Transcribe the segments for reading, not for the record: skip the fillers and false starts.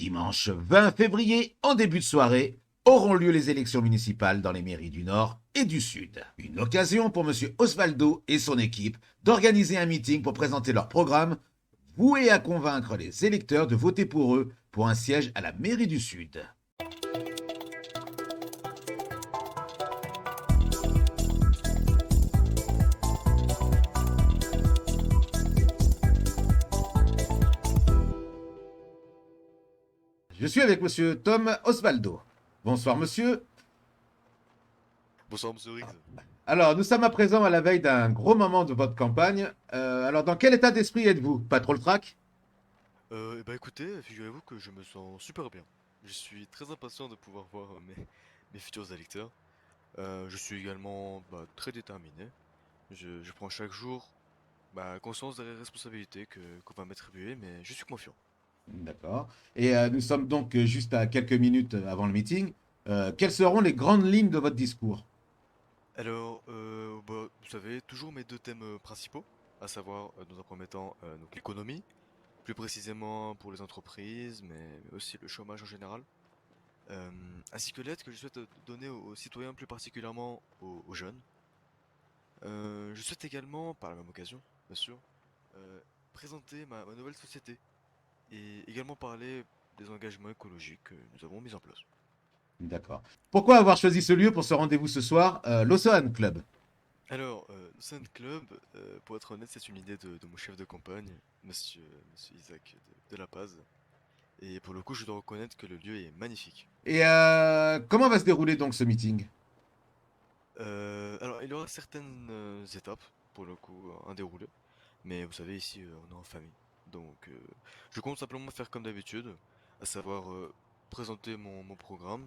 Dimanche 20 février, en début de soirée, auront lieu les élections municipales dans les mairies du Nord et du Sud. Une occasion pour M. Osvaldo et son équipe d'organiser un meeting pour présenter leur programme, voué à convaincre les électeurs de voter pour eux pour un siège à la mairie du Sud. Je suis avec M. Tom Osvaldo. Bonsoir monsieur. Bonsoir Monsieur Riggs. Alors, nous sommes à présent à la veille d'un gros moment de votre campagne. Alors, dans quel état d'esprit êtes-vous? Pas trop le trac? Écoutez, figurez-vous que je me sens super bien. Je suis très impatient de pouvoir voir mes futurs électeurs. Je suis également très déterminé. Je prends chaque jour conscience des responsabilités qu'on va m'attribuer, mais je suis confiant. D'accord. Et nous sommes donc juste à quelques minutes avant le meeting. Quelles seront les grandes lignes de votre discours? Alors, vous savez, toujours mes deux thèmes principaux, à savoir, dans un premier temps, donc l'économie, plus précisément pour les entreprises, mais aussi le chômage en général. Euh, Ainsi que l'aide que je souhaite donner aux citoyens, plus particulièrement aux jeunes. Je souhaite également, par la même occasion, bien sûr, euh, présenter ma nouvelle société et également parler des engagements écologiques que nous avons mis en place. D'accord. Pourquoi avoir choisi ce lieu pour ce rendez-vous ce soir, l'Océan Club? Alors, le Sun Club, pour être honnête, c'est une idée de mon chef de campagne, monsieur Isaac de La Paz. Et pour le coup, je dois reconnaître que le lieu est magnifique. Et comment va se dérouler donc ce meeting? Alors, il y aura certaines étapes, pour le coup, un déroulé. Mais vous savez, ici, on est en famille. Donc, je compte simplement faire comme d'habitude, à savoir présenter mon programme,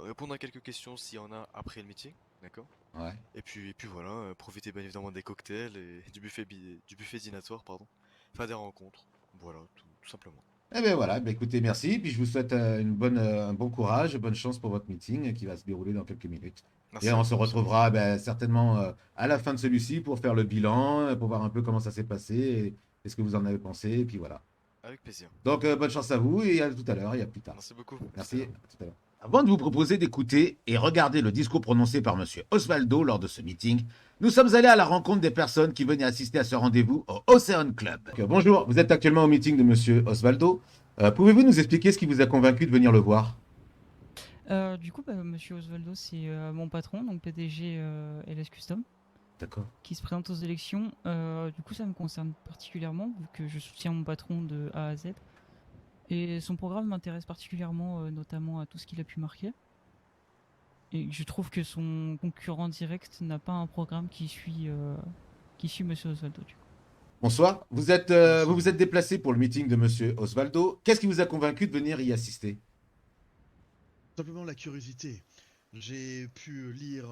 répondre à quelques questions s'il y en a après le meeting, d'accord? Ouais. Et puis voilà, profiter bien évidemment des cocktails et du buffet dînatoire, pardon. Faire des rencontres. Voilà, tout simplement. Eh bien voilà, ben, écoutez, merci. Puis je vous souhaite un bon courage, bonne chance pour votre meeting qui va se dérouler dans quelques minutes. Et Merci à on vous, se merci à vous. retrouvera ben, certainement à la fin de celui-ci pour faire le bilan, pour voir un peu comment ça s'est passé et ce que vous en avez pensé. Et puis voilà. Avec plaisir. Donc bonne chance à vous et à tout à l'heure et à plus tard. Merci beaucoup, à tout à Merci, l'heure. à tout à l'heure. Avant de vous proposer d'écouter et regarder le discours prononcé par M. Osvaldo lors de ce meeting, nous sommes allés à la rencontre des personnes qui venaient assister à ce rendez-vous au Ocean Club. Donc, bonjour, vous êtes actuellement au meeting de M. Osvaldo. Pouvez-vous nous expliquer ce qui vous a convaincu de venir le voir? Monsieur Osvaldo, c'est mon patron, donc PDG LS Custom, D'accord. qui se présente aux élections. Du coup, ça me concerne particulièrement, vu que je soutiens mon patron de A à Z. Et son programme m'intéresse particulièrement, notamment à tout ce qu'il a pu marquer. Et je trouve que son concurrent direct n'a pas un programme qui suit Monsieur Osvaldo. Du coup. Bonsoir. Vous vous Bonsoir. êtes déplacé pour le meeting de M. Osvaldo. Qu'est-ce qui vous a convaincu de venir y assister? Simplement la curiosité. J'ai pu lire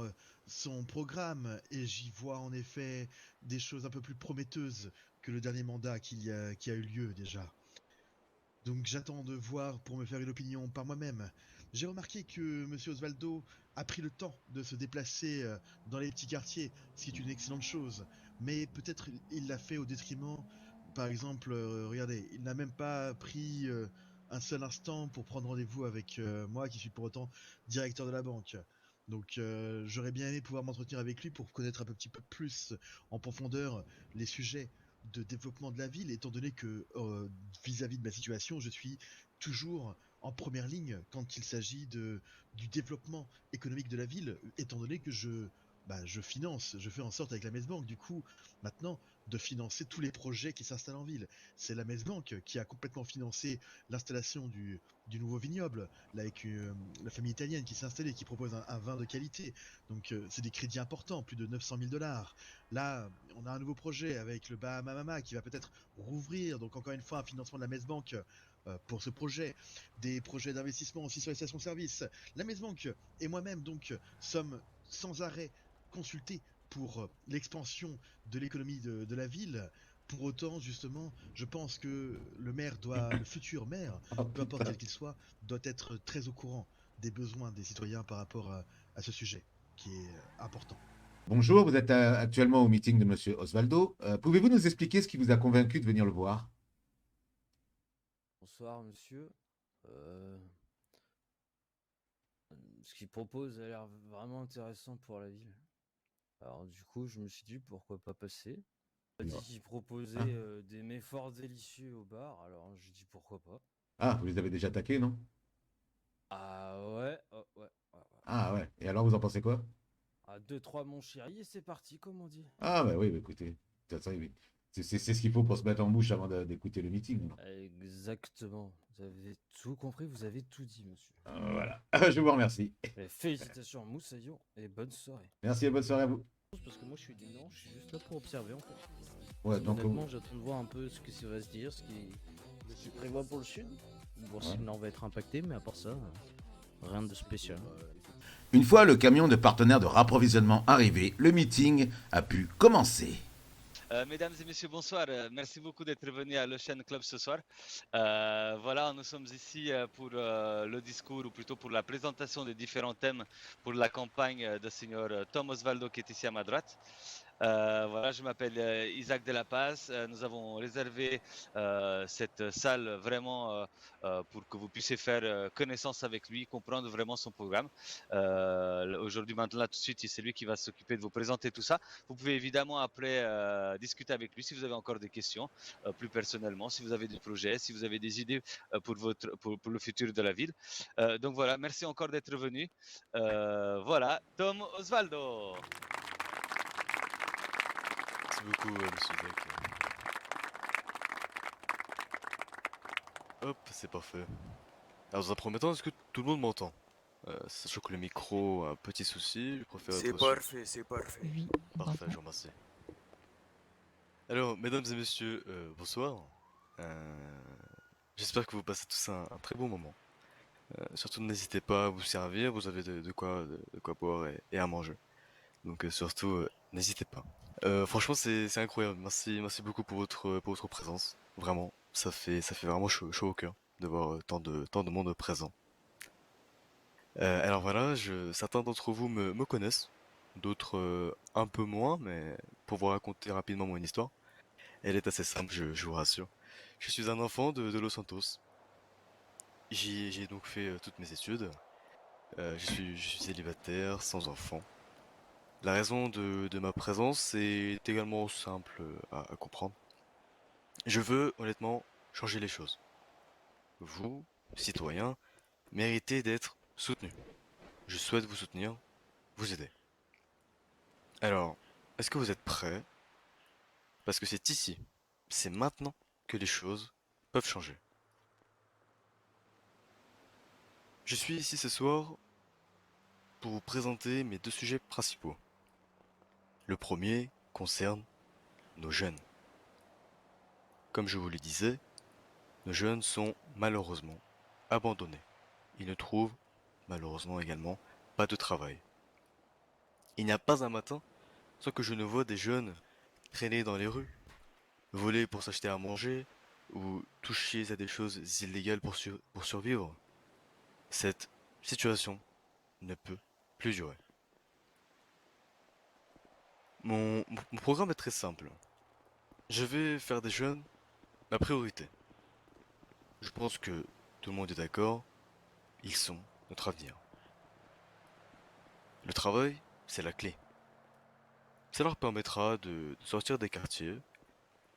son programme et j'y vois en effet des choses un peu plus prometteuses que le dernier mandat qui a eu lieu déjà. Donc j'attends de voir pour me faire une opinion par moi-même. J'ai remarqué que Monsieur Osvaldo a pris le temps de se déplacer dans les petits quartiers, ce qui est une excellente chose. Mais peut-être il l'a fait au détriment, par exemple, regardez, il n'a même pas pris un seul instant pour prendre rendez-vous avec moi, qui suis pour autant directeur de la banque. Donc j'aurais bien aimé pouvoir m'entretenir avec lui pour connaître un petit peu plus en profondeur les sujets de développement de la ville, étant donné que vis-à-vis de ma situation, je suis toujours en première ligne quand il s'agit du développement économique de la ville, étant donné que je finance, je fais en sorte avec la Bank, du coup, maintenant, de financer tous les projets qui s'installent en ville. C'est la Bank qui a complètement financé l'installation du nouveau vignoble, là, avec la famille italienne qui s'est installée, qui propose un vin de qualité. Donc, c'est des crédits importants, plus de 900 000 dollars. Là, on a un nouveau projet avec le Bahama Mama qui va peut-être rouvrir, donc encore une fois, un financement de la Bank pour ce projet, des projets d'investissement aussi sur les stations-service. La Bank et moi-même donc sommes sans arrêt consultés pour l'expansion de l'économie de la ville. Pour autant, justement, je pense que le futur maire, Oh peu importe putain. quel qu'il soit, doit être très au courant des besoins des citoyens par rapport à ce sujet qui est important. Bonjour, vous êtes actuellement au meeting de M. Osvaldo. Pouvez-vous nous expliquer ce qui vous a convaincu de venir le voir? bonsoir monsieur. Euh, Ce qu'il propose a l'air vraiment intéressant pour la ville. Alors du coup, je me suis dit pourquoi pas passer. Il a dit qu'il proposait des mets fort délicieux au bar, alors j'ai dit pourquoi pas. Ah, vous les avez déjà attaqués, non? Ah ouais, oh, ouais, ouais, ouais. Ah ouais. Et alors, vous en pensez quoi? Ah 2-3 mon chéri et c'est parti comme on dit. Ah bah oui, bah, écoutez, de toute façon, oui. C'est ce qu'il faut pour se mettre en bouche avant d'écouter le meeting. Non. Exactement, vous avez tout compris, vous avez tout dit monsieur. Voilà. Je vous remercie. Et félicitations Moussaillon et bonne soirée. Merci et bonne soirée à vous. Parce que moi je suis dément, je suis juste là pour observer en fait. Ouais, donc, Honnêtement, j'attends de voir un peu ce que ça va se dire, ce qui prévoit pour le sud. Voir si le nord va être impacté, mais à part ça, rien de spécial. une fois le camion de partenaires de rapprovisionnement arrivé, le meeting a pu commencer. Mesdames et messieurs, bonsoir. Merci beaucoup d'être venus à l'Ocean Club ce soir. Voilà, nous sommes ici pour le discours, ou plutôt pour la présentation des différents thèmes pour la campagne de Seigneur Tom Osvaldo qui est ici à ma droite. Voilà, je m'appelle Isaac de la Paz. Nous avons réservé cette salle vraiment pour que vous puissiez faire connaissance avec lui, comprendre vraiment son programme. Aujourd'hui, maintenant, tout de suite, c'est lui qui va s'occuper de vous présenter tout ça. Vous pouvez évidemment après discuter avec lui si vous avez encore des questions, plus personnellement, si vous avez des projets, si vous avez des idées pour le futur de la ville. Donc voilà, merci encore d'être venu. Voilà, Tom Osvaldo. Merci beaucoup, monsieur Deck. Hop, c'est parfait. Alors, dans un premier temps, est-ce que tout le monde m'entend? Sachant que le micro a un petit souci, je préfère être C'est sûr. parfait, c'est parfait. Oui, on Parfait, t'entend. je vous remercie. Alors, mesdames et messieurs, bonsoir. J'espère que vous passez tous un très bon moment. Surtout, n'hésitez pas à vous servir, vous avez de quoi boire et à manger. Donc, surtout, n'hésitez pas. Franchement, c'est incroyable. Merci beaucoup pour votre présence. Vraiment, ça fait vraiment chaud au cœur de voir tant de monde présent. Alors voilà, certains d'entre vous me connaissent, d'autres un peu moins, mais pour vous raconter rapidement mon histoire, elle est assez simple, je vous rassure. Je suis un enfant de Los Santos. J'ai donc fait toutes mes études. Je suis célibataire, sans enfant. La raison de ma présence est également simple à comprendre. Je veux honnêtement changer les choses. Vous, citoyens, méritez d'être soutenus. Je souhaite vous soutenir, vous aider. Alors, est-ce que vous êtes prêts? Parce que c'est ici, c'est maintenant que les choses peuvent changer. Je suis ici ce soir pour vous présenter mes deux sujets principaux. Le premier concerne nos jeunes. Comme je vous le disais, nos jeunes sont malheureusement abandonnés. Ils ne trouvent malheureusement également pas de travail. Il n'y a pas un matin sans que je ne vois des jeunes traîner dans les rues, voler pour s'acheter à manger ou toucher à des choses illégales pour survivre. Cette situation ne peut plus durer. Mon programme est très simple. Je vais faire des jeunes ma priorité. Je pense que tout le monde est d'accord, ils sont notre avenir. Le travail, c'est la clé. Ça leur permettra de sortir des quartiers,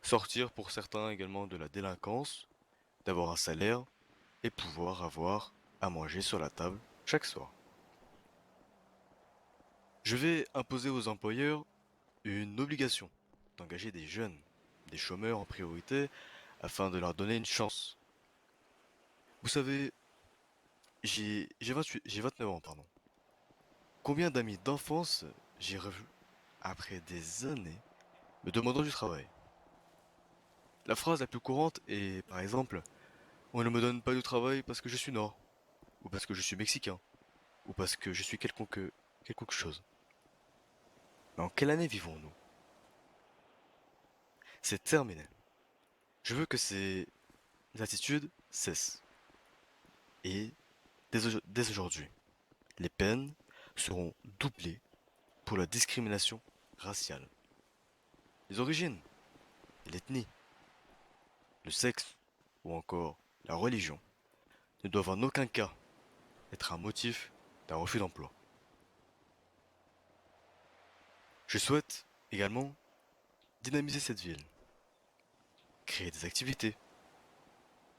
sortir pour certains également de la délinquance, d'avoir un salaire et pouvoir avoir à manger sur la table chaque soir. Je vais imposer aux employeurs une obligation d'engager des jeunes, des chômeurs en priorité, afin de leur donner une chance. Vous savez, j'ai 29 ans, pardon. Combien d'amis d'enfance j'ai revus après des années me demandant du travail? La phrase la plus courante est, par exemple, on ne me donne pas de travail parce que je suis noir, ou parce que je suis mexicain, ou parce que je suis quelconque chose. Mais en quelle année vivons-nous? C'est terminé. Je veux que ces attitudes cessent. Et dès aujourd'hui, les peines seront doublées pour la discrimination raciale. Les origines, l'ethnie, le sexe ou encore la religion ne doivent en aucun cas être un motif d'un refus d'emploi. Je souhaite également dynamiser cette ville, créer des activités,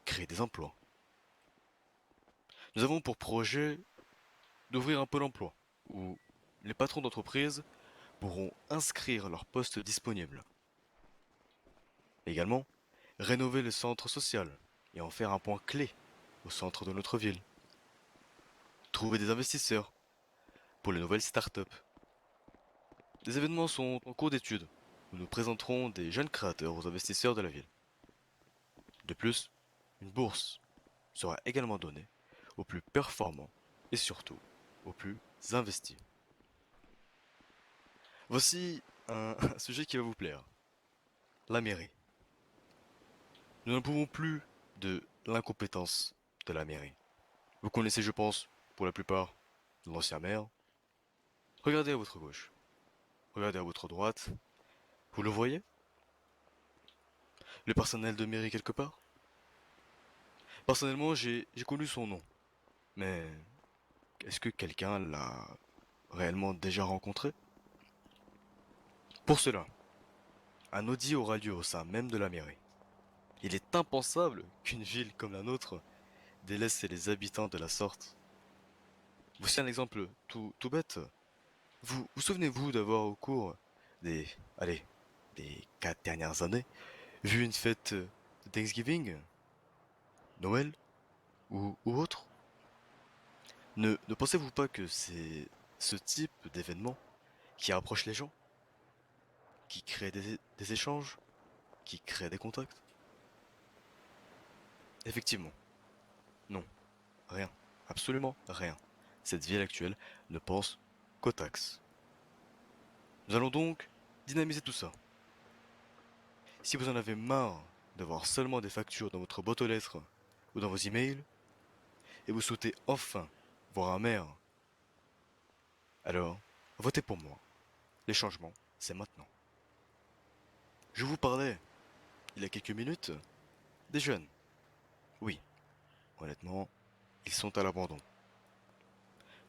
créer des emplois. Nous avons pour projet d'ouvrir un pôle emploi où les patrons d'entreprise pourront inscrire leurs postes disponibles. Également, rénover le centre social et en faire un point clé au centre de notre ville. Trouver des investisseurs pour les nouvelles startups. Des événements sont en cours d'étude où nous présenterons des jeunes créateurs aux investisseurs de la ville. De plus, une bourse sera également donnée aux plus performants et surtout aux plus investis. Voici un sujet qui va vous plaire. La mairie. Nous ne pouvons plus de l'incompétence de la mairie. Vous connaissez, je pense, pour la plupart, l'ancien maire. Regardez à votre gauche. Regardez à votre droite. Vous le voyez? Le personnel de mairie quelque part? Personnellement, j'ai connu son nom. Mais est-ce que quelqu'un l'a réellement déjà rencontré? Pour cela, un audit aura lieu au sein même de la mairie. Il est impensable qu'une ville comme la nôtre délaisse les habitants de la sorte. Voici un exemple tout bête. Vous souvenez-vous d'avoir au cours des, allez, des 4 dernières années, vu une fête de Thanksgiving, Noël ou autre? Ne pensez-vous pas que c'est ce type d'événement qui rapproche les gens, qui crée des échanges, qui crée des contacts? Effectivement, non, rien, absolument rien. Cette ville actuelle ne pense qu'aux taxes. Nous allons donc dynamiser tout ça. Si vous en avez marre d'avoir seulement des factures dans votre boîte aux lettres ou dans vos emails, et vous souhaitez enfin voir un maire, alors votez pour moi. Les changements, c'est maintenant. Je vous parlais, il y a quelques minutes, des jeunes. Oui, honnêtement, ils sont à l'abandon.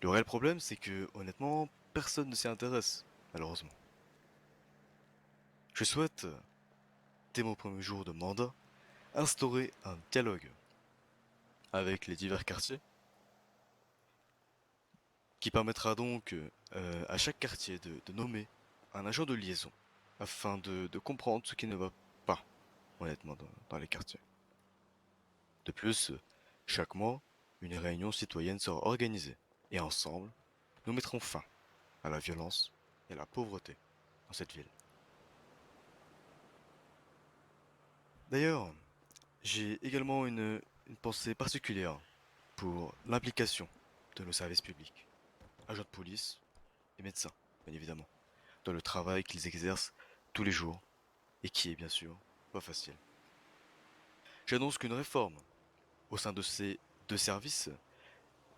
Le réel problème, c'est que, honnêtement, personne ne s'y intéresse, malheureusement. Je souhaite, dès mon premier jour de mandat, instaurer un dialogue avec les divers quartiers qui permettra donc à chaque quartier de nommer un agent de liaison afin de comprendre ce qui ne va pas, honnêtement, dans les quartiers. De plus, chaque mois, une réunion citoyenne sera organisée et ensemble, nous mettrons fin à la violence et à la pauvreté dans cette ville. D'ailleurs, j'ai également une pensée particulière pour l'implication de nos services publics, agents de police et médecins, bien évidemment, dans le travail qu'ils exercent tous les jours et qui est bien sûr pas facile. J'annonce qu'une réforme au sein de ces deux services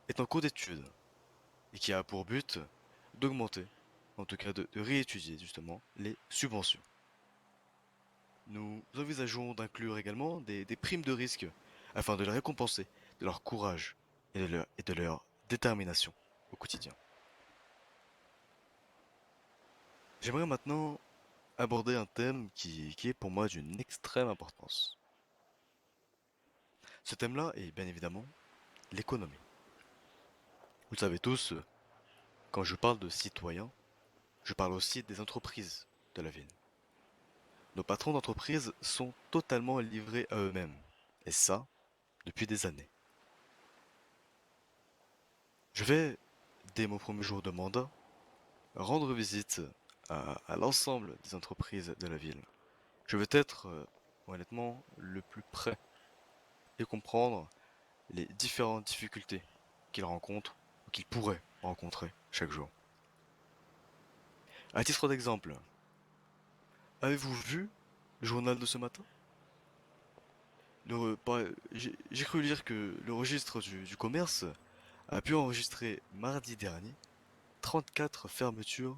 est en cours d'étude et qui a pour but d'augmenter, en tout cas de réétudier justement les subventions. Nous envisageons d'inclure également des primes de risque afin de les récompenser de leur courage et de leur détermination au quotidien. J'aimerais maintenant aborder un thème qui est pour moi d'une extrême importance. Ce thème-là est bien évidemment l'économie. Vous le savez tous, quand je parle de citoyens, je parle aussi des entreprises de la ville. Nos patrons d'entreprise sont totalement livrés à eux-mêmes, et ça, depuis des années. Je vais, dès mon premier jour de mandat, rendre visite à l'ensemble des entreprises de la ville. Je veux être, honnêtement, le plus près et comprendre les différentes difficultés qu'ils rencontrent ou qu'ils pourraient rencontrer chaque jour. À titre d'exemple, avez-vous vu le journal de ce matin? J'ai cru lire que le registre du commerce a pu enregistrer mardi dernier 34 fermetures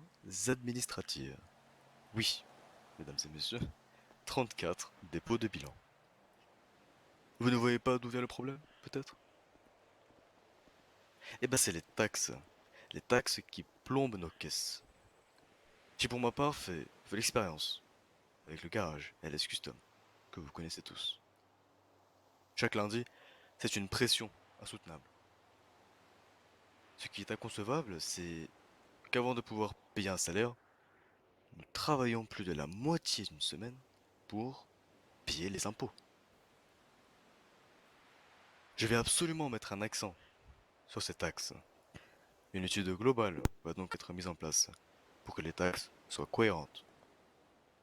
administratives. Oui, mesdames et messieurs, 34 dépôts de bilan. Vous ne voyez pas d'où vient le problème, peut-être? Eh ben c'est les taxes. Les taxes qui plombent nos caisses. J'ai pour ma part fait l'expérience avec le garage LS Custom, que vous connaissez tous. Chaque lundi, c'est une pression insoutenable. Ce qui est inconcevable, c'est qu'avant de pouvoir payer un salaire, nous travaillons plus de la moitié d'une semaine pour payer les impôts. Je vais absolument mettre un accent sur ces taxes. Une étude globale va donc être mise en place pour que les taxes soient cohérentes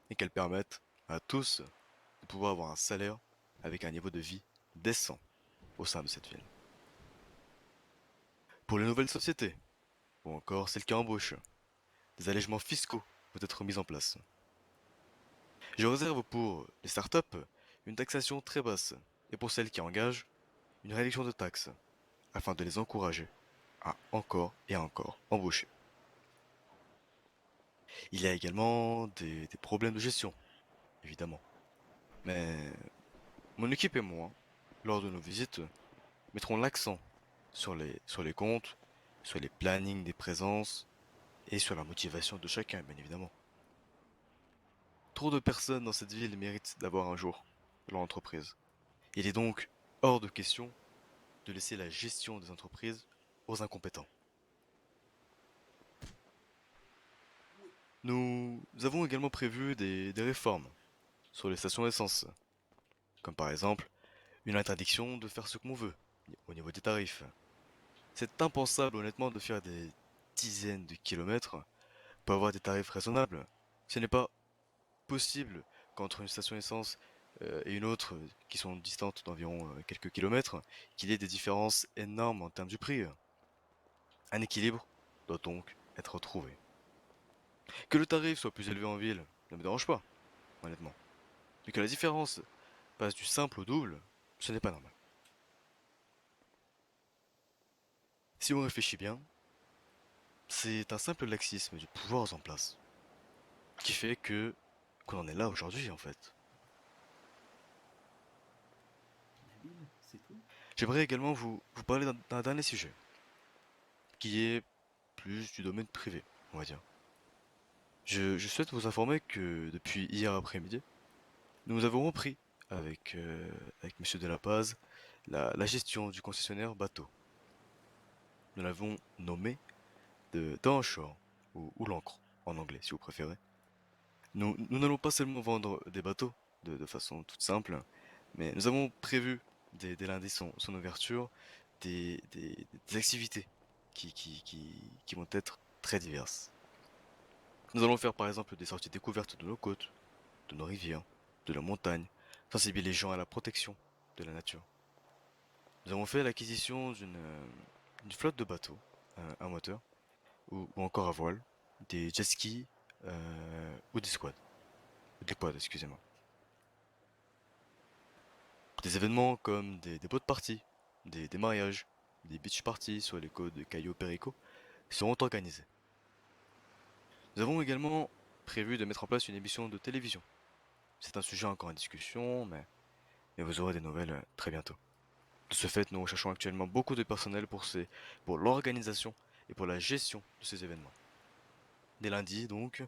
et qu'elles permettent à tous de pouvoir avoir un salaire avec un niveau de vie décent au sein de cette ville. Pour les nouvelles sociétés, ou encore celles qui embauchent, des allègements fiscaux vont être mis en place. Je réserve pour les startups une taxation très basse et pour celles qui engagent, une réduction de taxes afin de les encourager à encore et encore embaucher. Il y a également des problèmes de gestion, évidemment. Mais mon équipe et moi, lors de nos visites, mettrons l'accent sur les comptes, sur les plannings des présences et sur la motivation de chacun, bien évidemment. Trop de personnes dans cette ville méritent d'avoir un jour leur entreprise. Il est donc hors de question de laisser la gestion des entreprises aux incompétents. Nous avons également prévu des réformes sur les stations d'essence, comme par exemple une interdiction de faire ce qu'on veut au niveau des tarifs. C'est impensable honnêtement de faire des dizaines de kilomètres pour avoir des tarifs raisonnables. Ce n'est pas possible qu'entre une station d'essence et une autre qui sont distantes d'environ quelques kilomètres, qu'il y ait des différences énormes en termes du prix. Un équilibre doit donc être trouvé. Que le tarif soit plus élevé en ville ne me dérange pas, honnêtement. Mais que la différence passe du simple au double, ce n'est pas normal. Si on réfléchit bien, c'est un simple laxisme du pouvoir en place qui fait que qu'on en est là aujourd'hui en fait. J'aimerais également vous parler d'un dernier sujet qui est plus du domaine privé, on va dire. Je souhaite vous informer que depuis hier après-midi, nous avons repris avec Monsieur Delapaz la gestion du concessionnaire bateau. Nous l'avons nommé de Danshore ou l'encre en anglais si vous préférez. Nous n'allons pas seulement vendre des bateaux de façon toute simple, mais nous avons prévu dès lundi son ouverture des activités qui vont être très diverses. Nous allons faire par exemple des sorties découvertes de nos côtes, de nos rivières, de la montagne, sensibiliser les gens à la protection de la nature. Nous avons fait l'acquisition d'une flotte de bateaux, à moteur, ou encore à voile, des jet skis ou des squads. Des quads, excusez-moi. Des événements comme des boat parties, des mariages, des beach parties sur les côtes de Cayo Perico seront organisés. Nous avons également prévu de mettre en place une émission de télévision. C'est un sujet encore en discussion, mais vous aurez des nouvelles très bientôt. De ce fait, nous recherchons actuellement beaucoup de personnel pour l'organisation et pour la gestion de ces événements. Dès lundi, donc,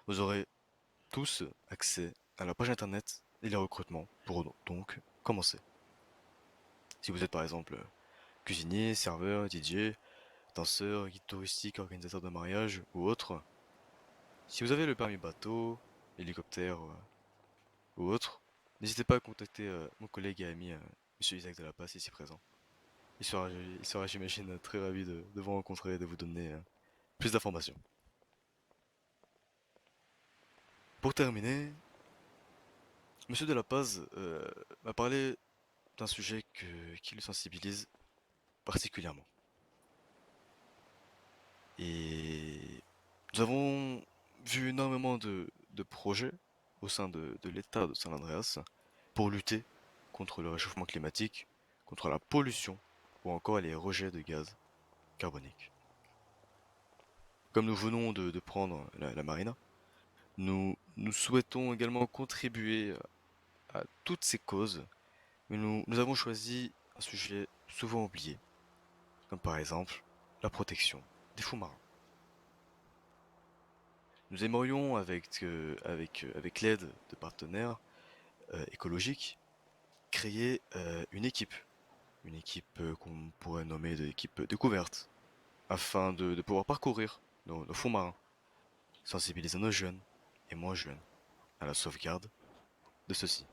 vous aurez tous accès à la page internet et les recrutements pour donc commencer. Si vous êtes par exemple cuisinier, serveur, DJ, danseur, guide touristique, organisateur de mariage ou autre, si vous avez le permis bateau, hélicoptère ou autre, n'hésitez pas à contacter mon collègue et ami Monsieur Isaac Delapaz ici présent. Il sera j'imagine très ravi de vous rencontrer et de vous donner plus d'informations. Pour terminer, Monsieur Delapaz m'a parlé d'un sujet qui le sensibilise particulièrement. Et nous avons vu énormément de projets au sein de l'État de San Andreas pour lutter contre le réchauffement climatique, contre la pollution ou encore les rejets de gaz carboniques. Comme nous venons de prendre la marina, nous souhaitons également contribuer à toutes ces causes, mais nous avons choisi un sujet souvent oublié, comme par exemple la protection des fonds marins. Nous aimerions, avec l'aide de partenaires écologiques, créer une équipe qu'on pourrait nommer de l'équipe découverte, afin de pouvoir parcourir nos fonds marins, sensibiliser nos jeunes et moins jeunes à la sauvegarde de ceux-ci.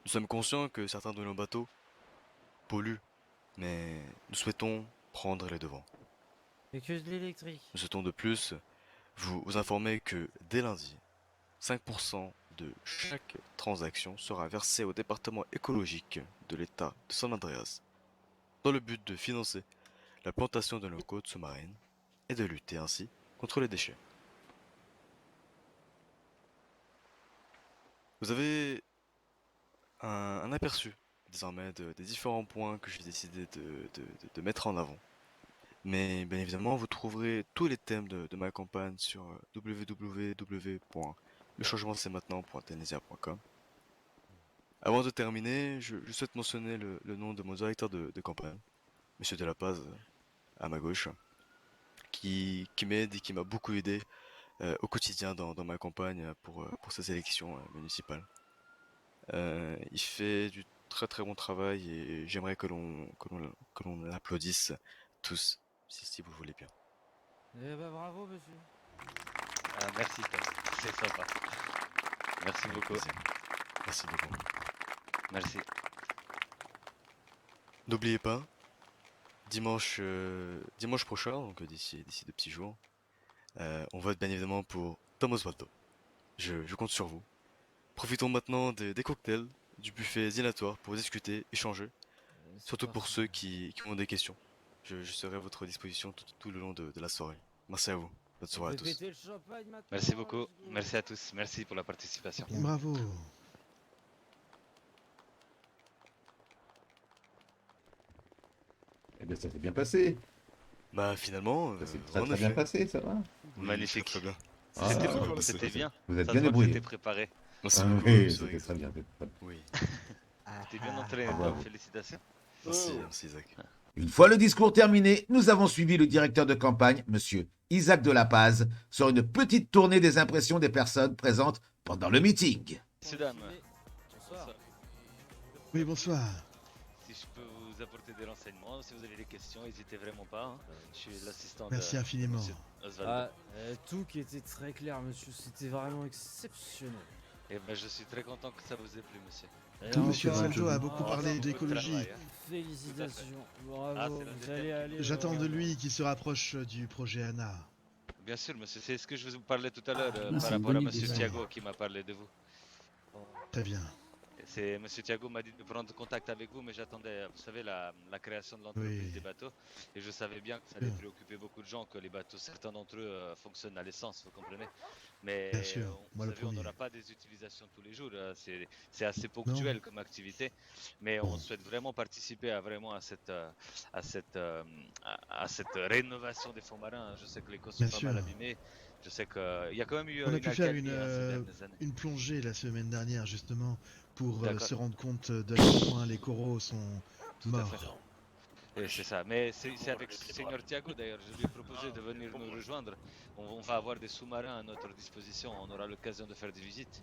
Nous sommes conscients que certains de nos bateaux polluent, mais nous souhaitons prendre les devants. Et que de l'électrique. Nous souhaitons de plus vous informer que dès lundi, 5% de chaque transaction sera versé au département écologique de l'État de San Andreas, dans le but de financer la plantation de nos côtes sous-marines et de lutter ainsi contre les déchets. Vous avez un aperçu désormais des différents points que j'ai décidé de mettre en avant. Mais bien évidemment, vous trouverez tous les thèmes de ma campagne sur www.lechangementc'estmaintenant.tenesia.com. Avant de terminer, je souhaite mentionner le nom de mon directeur de campagne, Monsieur Delapaz, à ma gauche, qui m'aide et qui m'a beaucoup aidé au quotidien dans ma campagne pour ces élections municipales. Il fait du très très bon travail et j'aimerais que l'on l'applaudisse tous, si vous voulez bien. Eh bah bravo, monsieur. Ah, merci, Tom. C'est sympa. Merci Avec beaucoup. plaisir. Merci beaucoup. Merci. N'oubliez pas, dimanche prochain, donc d'ici 2 petits jours, on vote bien évidemment pour Tom Osvaldo. Je compte sur vous. Profitons maintenant des cocktails, du buffet dînatoire pour discuter, échanger, surtout pour ceux qui ont des questions. Je serai à votre disposition tout le long de la soirée. Merci à vous. Bonne soirée à tous. Péter le champagne maintenant. Merci beaucoup. let's go. Merci à tous. Merci pour la participation. Bravo. Eh bien, ça s'est bien passé. Bah finalement, Ça s'est très en très bien effet. passé, ça va. Oui, Magnifique. Très bien. Ah, C'était ah, bon, ah, c'était bien. Vous êtes Ça bien se voit que débrouillé. c'était préparé. Merci Ah, beaucoup. oui, monsieur c'était Riggs. très bien. Oui, C'était bien entraîné, bravo. Tom. Félicitations. merci Isaac. Une fois le discours terminé, nous avons suivi le directeur de campagne, monsieur Isaac Delapaz, sur une petite tournée des impressions des personnes présentes pendant le meeting. Messieurs, dames. Bonsoir. Oui, bonsoir. Si je peux vous apporter des renseignements, si vous avez des questions, n'hésitez vraiment pas. Hein. Je suis l'assistant de Merci infiniment. monsieur Osvaldo. Ah, tout qui était très clair, monsieur. C'était vraiment exceptionnel. Et ben, je suis très content que ça vous ait plu, monsieur. Et Tout monsieur encore- Osvaldo a beaucoup Ah, parlé beaucoup de d'écologie. travail, hein. Félicitations. Ah, Bravo. c'est l'un des Vous allez thèmes. aller. J'attends de vraiment. lui qu'il se rapproche du projet Anna. Bien sûr, monsieur. C'est ce que je vous parlais tout à l'heure Ah, par c'est une rapport à bonne monsieur idée, ça. Thiago qui m'a parlé de vous. Très bien. C'est monsieur Thiago m'a dit de prendre contact avec vous, mais j'attendais, vous savez, la création de l'entreprise Oui. des bateaux, et je savais bien que ça allait Bien. préoccuper beaucoup de gens, que les bateaux, certains d'entre eux fonctionnent à l'essence, vous comprenez. Mais Bien sûr, vous moi le savez, on premier. n'aura pas des utilisations tous les jours. C'est assez ponctuel comme activité, mais on Bon. souhaite vraiment participer à cette rénovation des fonds marins. Je sais que les côtes sont Bien pas mal sûr. abîmées. Je sais qu'il y a quand même eu On a une pu faire alcalmie ces dernières années. une plongée la semaine dernière justement pour D'accord. se rendre compte de quel point les coraux sont Tout à fait. morts. Et c'est ça, mais c'est avec Seigneur Thiago d'ailleurs, je lui ai proposé de venir nous rejoindre. On va avoir des sous-marins à notre disposition, on aura l'occasion de faire des visites.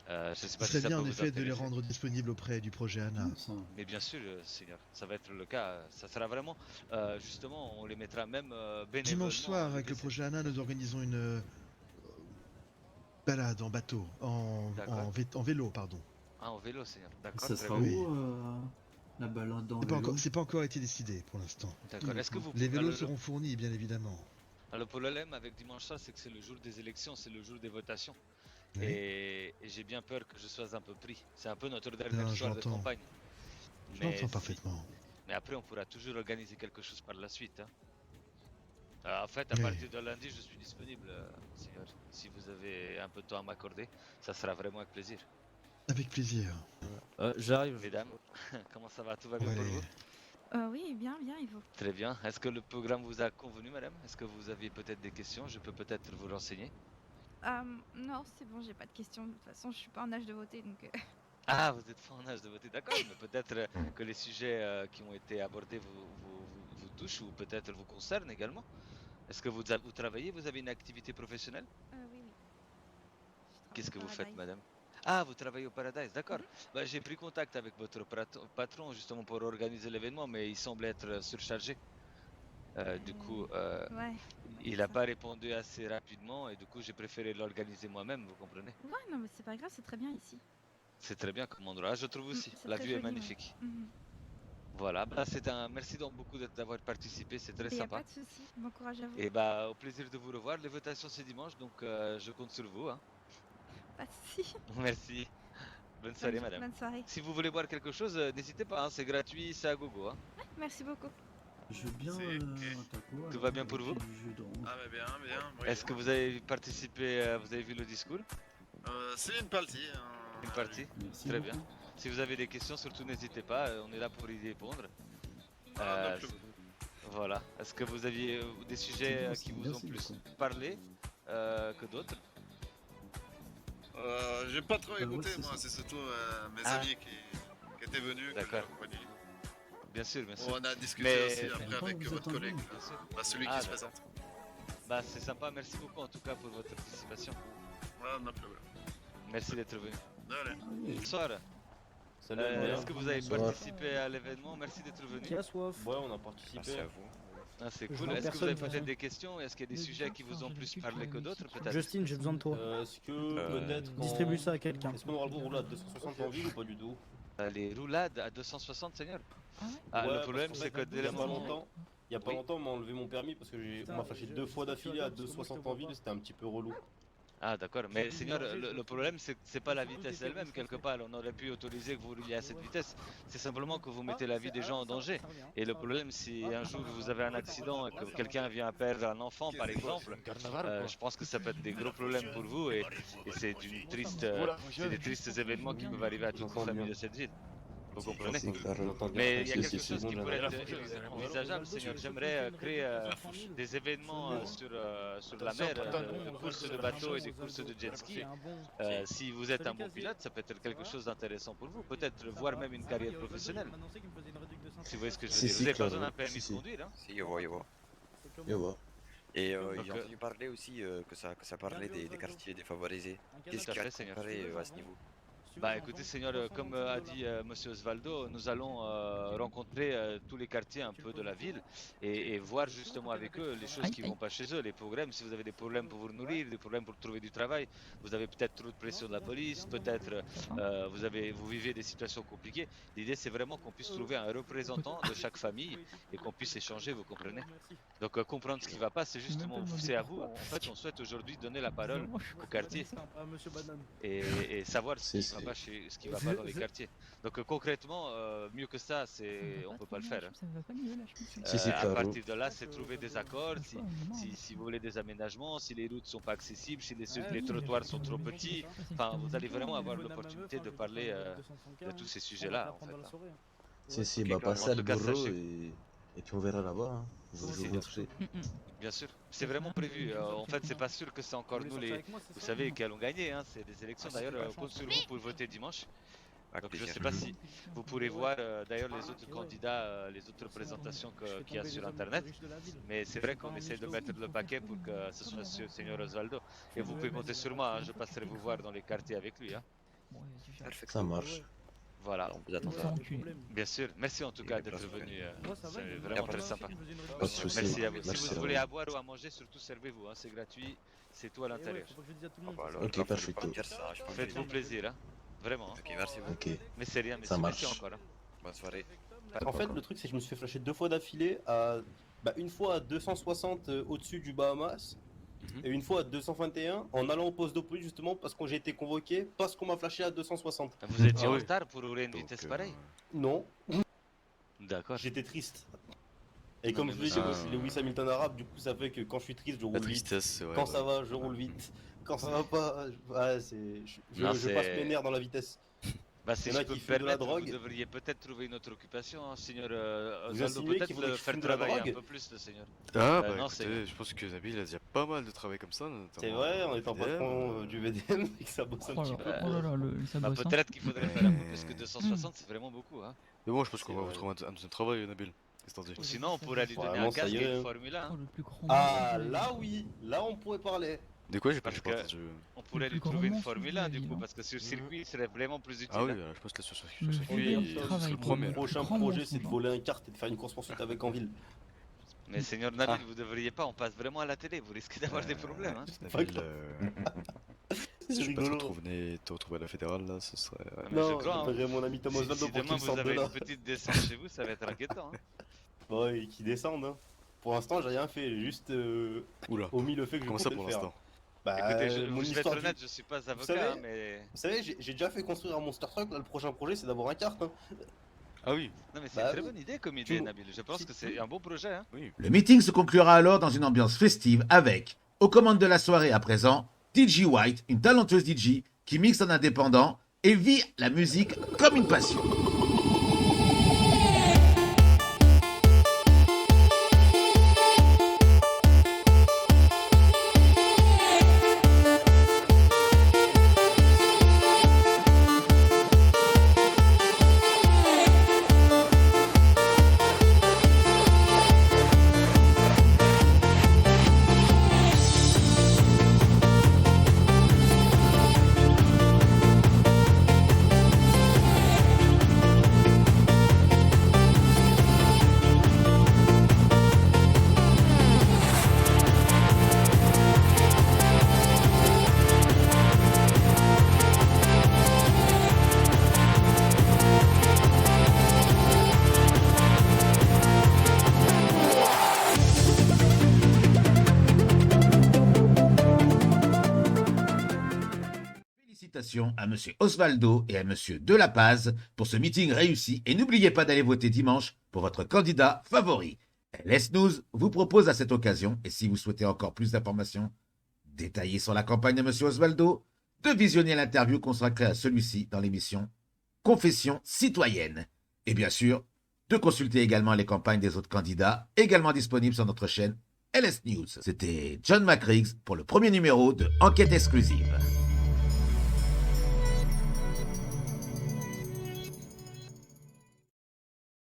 Je sais Ce pas serait si ça bien peut en vous effet de les intéresser. rendre disponibles auprès du projet Anna. Mais bien sûr, Seigneur, ça va être le cas. Ça sera vraiment, justement, on les mettra même bénévolement. Dimanche soir, le avec le décès. projet Anna, nous organisons une balade en bateau, D'accord. en vélo, pardon. Ah, en vélo, Seigneur. D'accord. Ça très sera bien. Oui. où la balade dans C'est pas le vélo encore, c'est pas encore été décidé pour l'instant. D'accord. Est-ce que vous Les vélos alors, seront fournis, bien évidemment. le problème avec dimanche soir, c'est que c'est le jour des élections, c'est le jour des votations. Oui. Et j'ai bien peur que je sois un peu pris. C'est un peu notre dernier Non, soir de j'entends. campagne. Je Mais l'entends si- parfaitement. Mais après, on pourra toujours organiser quelque chose par la suite. Hein. En fait, à Oui. partir de lundi, je suis disponible, Seigneur. Si vous avez un peu de temps à m'accorder, ça sera vraiment avec plaisir. Avec plaisir. J'arrive. Mesdames, comment ça va? Tout va bien Ouais. pour vous? Oui, bien, bien, et vous? Très bien. Est-ce que le programme vous a convenu, madame? Est-ce que vous aviez peut-être des questions? Je peux peut-être vous renseigner. Non, c'est bon, j'ai pas de questions. De toute façon, je suis pas en âge de voter, donc. Ah, vous êtes pas en âge de voter, d'accord, mais peut-être que les sujets qui ont été abordés vous touchent ou peut-être vous concernent également. Est-ce que vous travaillez, vous avez une activité professionnelle? Oui, oui. Qu'est-ce que vous faites, madame? Ah, vous travaillez au Paradise, d'accord. Bah, j'ai pris contact avec votre patron justement pour organiser l'événement, mais il semble être surchargé. Du coup, Ouais. il n'a pas répondu assez rapidement et du coup, j'ai préféré l'organiser moi-même, vous comprenez? Ouais, non, mais c'est pas grave, c'est très bien ici. C'est très bien comme endroit, je trouve aussi. C'est La très vue est joli, ouais. magnifique. Mhm. Voilà, bah, merci donc beaucoup d'avoir participé, c'est très Y a sympa. pas de souci. Bon courage à vous. Et bah, au plaisir de vous revoir. Les votations c'est dimanche, donc je compte sur vous. Hein. Pas de souci. Merci. Bonne soirée, madame. Bonne soirée. Si vous voulez boire quelque chose, n'hésitez pas, hein, c'est gratuit, c'est à gogo. Hein. Ouais, merci beaucoup. Je veux bien Tout va bien pour vous? Ah mais bien, bien. Oui. Est-ce que vous avez participé, vous avez vu le discours? C'est une partie. Une partie? Merci Très beaucoup. bien. Si vous avez des questions, surtout n'hésitez pas, on est là pour y répondre. Voilà. Est-ce que vous aviez des sujets qui vous ont plus parlé que d'autres? J'ai pas trop écouté, moi, c'est surtout mes amis qui étaient venus. D'accord. Bien sûr, bien sûr. On a discuté aussi après avec votre collègue, celui qui se présente. Bah c'est sympa, merci beaucoup en tout cas pour votre participation. Ouais, no problème. Merci d'être venu. Bonsoir. Salut. Est-ce que vous avez participé à l'événement? Merci d'être venu. Qui a soif? Ouais, on a participé. Merci à vous. Ah, c'est cool. Est-ce que vous avez peut-être des questions? Est-ce qu'il y a des sujets qui vous ont plus parlé que d'autres peut-être? Justine, j'ai besoin de toi. Est-ce que peut-être distribue ça à quelqu'un. Est-ce qu'on aura le droit de rouler à 260 en ville ou pas du tout? Les roulades à 260, Seigneur? Ah, le problème c'est que il y a pas longtemps, on m'a enlevé mon permis parce que on m'a flashé 2 fois d'affilée à 260 en ville, c'était un petit peu relou. Ah d'accord, mais Seigneur, le problème c'est pas la vitesse elle-même quelque part, on aurait pu autoriser que vous rouliez à cette vitesse, c'est simplement que vous mettez la vie des gens en danger. Et le problème si un jour vous avez un accident et que quelqu'un vient perdre un enfant par exemple, je pense que ça peut être des gros problèmes pour vous et c'est des tristes événements qui peuvent arriver à toute la famille de cette ville. Vous comprenez? Mais il y a quelque chose qui pourrait être envisageable, Seigneur. J'aimerais créer des événements sur la mer, de courses de bateaux et des courses de jet ski. Si vous êtes un bon pilote, ça peut être quelque chose d'intéressant pour vous. Peut-être voir même une carrière professionnelle. Si vous voyez ce que je veux dire. Vous n'avez pas besoin d'un permis de conduire, hein? Si, je vois. Et j'ai entendu parler aussi que ça parlait des quartiers défavorisés. Qu'est-ce qu'il y a à préparer à ce niveau? Bah écoutez Seigneur, comme a dit Monsieur Osvaldo, nous allons rencontrer tous les quartiers un peu de la ville et voir justement avec eux les choses qui vont pas chez eux, les problèmes. Si vous avez des problèmes pour vous nourrir, des problèmes pour trouver du travail, vous avez peut-être trop de pression de la police, peut-être vous vivez des situations compliquées. L'idée c'est vraiment qu'on puisse trouver un représentant de chaque famille et qu'on puisse échanger, vous comprenez? Donc comprendre ce qui va pas, c'est justement, c'est à vous. En fait on souhaite aujourd'hui donner la parole au quartier et savoir ce qui va pas dans les quartiers. Donc concrètement, mieux que ça, on peut pas le faire. À partir de là, c'est trouver des accords, si vous voulez des aménagements, si les routes sont pas accessibles, si les trottoirs sont trop petits. Enfin, vous allez vraiment avoir l'opportunité de parler de tous ces sujets-là. En fait. Si, bah passez à le bureau et puis on verra là-bas. Hein. Bien sûr, c'est vraiment prévu. En fait, c'est pas sûr que c'est encore nous vous savez, qui allons gagner. Hein. C'est des élections. D'ailleurs, on compte sur vous pour voter dimanche. Donc je sais pas si vous pourrez voir d'ailleurs les autres candidats, les autres présentations qu'il y a sur internet. Mais c'est vrai qu'on essaie de mettre le paquet pour que ce soit sur Seigneur Osvaldo. Et vous pouvez compter sur moi. Hein. Je passerai vous voir dans les quartiers avec lui. Hein. Ça marche. Voilà, bien sûr, merci en tout cas d'être venu, c'est vraiment très sympa. Merci à vous. Si vous voulez à boire ou à manger, surtout servez-vous, hein. C'est gratuit, c'est tout à l'intérieur. Ok, parfait. Faites-vous plaisir, hein. Vraiment. Ok, merci beaucoup. Ok. Mais c'est rien, mais ça marche. merci encore. Hein. Bonne soirée. En fait, le truc c'est que je me suis fait flasher 2 fois d'affilée, une fois à 260 au-dessus du Bahamas. Et une fois à 221 en allant au poste de police justement parce que j'ai été convoqué parce qu'on m'a flashé à 260. Vous étiez en retard pour rouler une vitesse pareille? Non. D'accord. J'étais triste. Et comme je l'ai dit, c'est Lewis Hamilton arabe, du coup ça fait que quand je suis triste je roule vite. Quand ça va je roule vite. Quand ça va pas, je passe mes nerfs dans la vitesse. Bah, si Il y en je a peux qui me fument de la permettre, vous drogue. devriez peut-être trouver une autre occupation, hein, Seigneur Vous Osvaldo. insinuez qu'il Peut-être faudrait le que je faire fume de la travailler un drogue peu plus, le Seigneur. Ah bah non, écoutez, Seigneur. je pense que Nabil il a déjà pas mal de travail comme ça. C'est notamment, vrai, en étant VDM, patron du VDM, et que ça bosse un Oh petit là, peu. oh là là, ça Bah, bosse. Hein. peut-être qu'il faudrait faire un peu plus que 260, c'est vraiment beaucoup. Hein. Mais bon, je pense qu'on C'est va vous vrai. trouver un deuxième travail, Nabil. Qu'est-ce que t'en dis Ou sinon, on pourrait lui donner Vraiment, un ça casque y et est. une Formule 1. Oh, le plus grand Ah, monstre de la là ville. oui, là on pourrait parler. De quoi j'ai Parce pas que entendu. on pourrait plus lui grand trouver une monstre Formule de 1 la du ville, coup, hein. parce que sur circuit, il serait vraiment plus utile. Ah oui, hein. je pense que là sur Le circuit, VDM il travaille serait le pour premier. le là. Prochain grand projet, monstre, c'est de genre. voler un kart et de faire une course-poursuite avec en ville. Mais Seigneur Nabil, Ah. vous devriez pas, on passe vraiment à la télé, vous risquez d'avoir des problèmes. Hein. Nabil, si je peux te rigolo. retrouver à la fédérale là, ce serait. Mais je Non, crois, je verrai mon ami Thomas Si, Osvaldo si pour demain qu'il vous sorte de avez là. une petite descente chez vous, ça va être inquiétant. Hein. Ouais, et qu'il descende. Hein. Pour l'instant, j'ai rien fait, j'ai juste Oula. omis le fait que je Comment ça comptais pour le faire. l'instant? Bah, Écoutez, je mon vais être histoire du- honnête, je suis pas avocat, savez- hein, mais. Vous savez, j'ai déjà fait construire un Monster Truck, là le prochain projet c'est d'avoir un kart. Hein. Ah oui. Non, mais c'est Bah une très oui. bonne idée comme idée, Tu- Nabil. Je pense que c'est un bon projet. Hein. Oui. Le meeting se conclura alors dans une ambiance festive avec, aux commandes de la soirée à présent, DJ White, une talentueuse DJ qui mixe en indépendant et vit la musique comme une passion. Félicitations à Monsieur Osvaldo et à Monsieur Delapaz pour ce meeting réussi et n'oubliez pas d'aller voter dimanche pour votre candidat favori. LS News vous propose à cette occasion, et si vous souhaitez encore plus d'informations détaillées sur la campagne de Monsieur Osvaldo, de visionner l'interview consacrée à celui-ci dans l'émission Confession citoyenne. Et bien sûr, de consulter également les campagnes des autres candidats, également disponibles sur notre chaîne LS News. C'était John McRiggs pour le premier numéro de Enquête exclusive.